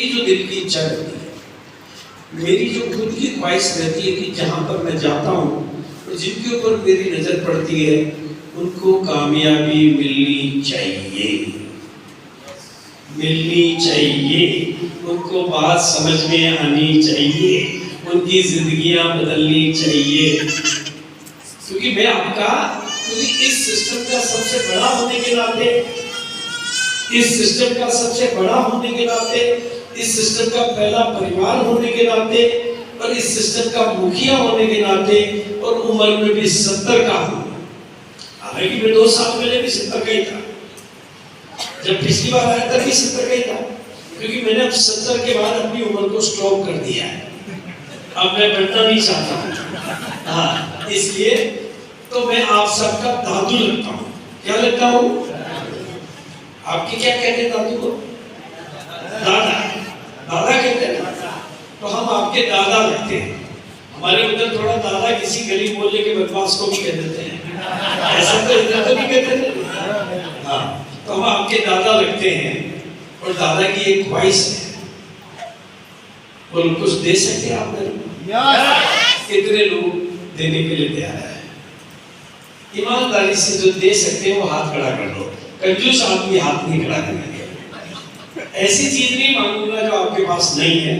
मेरी जो दिल की इच्छा रहती है, मेरी जो खुद की ख्वाहिश रहती है कि जहाँ पर मैं जाता हूँ और जिनके ऊपर मेरी नजर पड़ती है उनको कामयाबी मिलनी चाहिए, उनको बात समझ में आनी चाहिए, उनकी जिंदगियां बदलनी चाहिए। क्योंकि मैं आपका, क्योंकि इस सिस्टम का सबसे बड़ा होने के नाते, इस सिस्टम का सबसे बड़ा होने के नाते, इस सिस्टम का पहला परिवार होने के नाते और इस सिस्टम का मुखिया होने के नाते और उम्र में भी 70 का हूँ। हालांकि मैं 2 साल पहले भी 70 का ही था, जब पिछली बार आया था भी 70 का ही था, क्योंकि मैंने अब 70 के बाद अपनी उम्र को स्टॉप कर दिया है। अब मैं बढ़ना नहीं चाहता हूँ। हाँ, इसलिए तो मैं आप सबका दादू लगता हूँ। क्या लगता हूँ? आपके क्या कहते हैं दादू को? दादा, दादा कहते हैं। तो हम आपके दादा लगते हैं। हमारे उधर थोड़ा दादा किसी गली मोहल्ले के बदमाश को भी कह देते हैं, ऐसा तो इधर तो नहीं कहते थे। हाँ, तो हम आपके दादा लगते हैं और दादा की एक ख्वाहिश है, बोलो कुछ दे सकते आप मेरे को? कितने लोग देने के लिए तैयार है? ईमानदारी से जो दे सकते हैं वो हाथ खड़ा कर लो। कंजूस आदमी हाथ नहीं खड़ा करेंगे। ऐसी चीज नहीं मांगूंगा जो आपके पास नहीं है,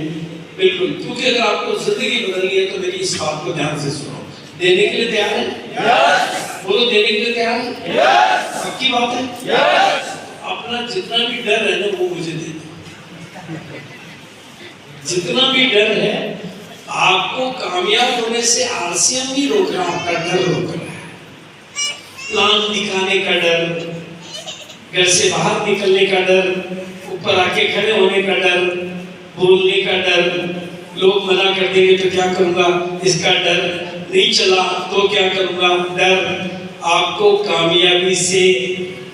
बिल्कुल। क्योंकि अगर आपको जिंदगी बदलनी है तो मेरी इस बात को ध्यान से सुनो। देने के लिए तैयार है? बोलो देने के लिए तैयार है? पक्की बात है? अपना जितना भी डर है ना वो मुझे दे दो। जितना भी डर है, आपको कामयाब होने से आलसियम नहीं रोक रहा, आपका डर रोक रहा है। प्लान दिखाने का डर, घर से बाहर निकलने का डर, ऊपर आके खड़े होने का डर, बोलने का डर, लोग मना कर देंगे तो क्या करूंगा इसका डर, नहीं चला तो क्या करूंगा डर। आपको कामयाबी से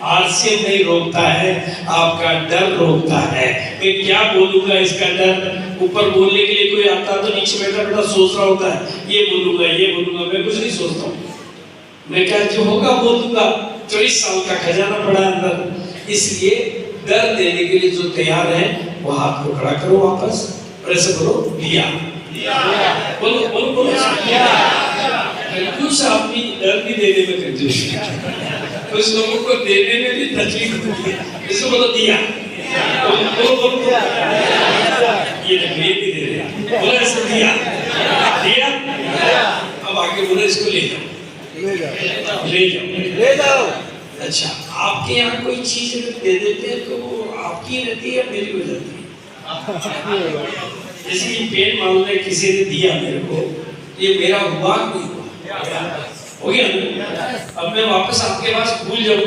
आलस्य नहीं रोकता है, आपका डर रोकता है। मैं क्या बोलूंगा इसका डर। ऊपर बोलने के लिए कोई आता तो नीचे बैठा बैठा सोच रहा होता है, ये बोलूंगा, मैं कुछ नहीं सोचता हूँ। मैं क्या जो होगा बोल दूंगा। 24 साल का खजाना पड़ा अंदर। इसलिए डर देने के लिए जो तैयार है वो हाथ को खड़ा करो वापस और ऐसे बोलो दिया। बोलो बोलो बोलो कंजूस आदमी डर भी देने में कंजूस है, कुछ लोगों को देने में भी तकलीफ होती है। इसको बोलो दिया। बोलो बोलो बोलो ये भी दे रहे, बोलो ऐसे दिया दिया। अब आगे बोलो इसको ले जाओ ले जाओ। अच्छा, आपके यहाँ कोई चीज अगर दे देते हैं तो वो आपकी रहती है या मेरी हो जाती है? जैसे कि पेन मान लो किसी ने दिया मेरे को, ये मेरा हुआ नहीं हुआ, हो गया। अब मैं वापस आपके पास भूल जाऊँ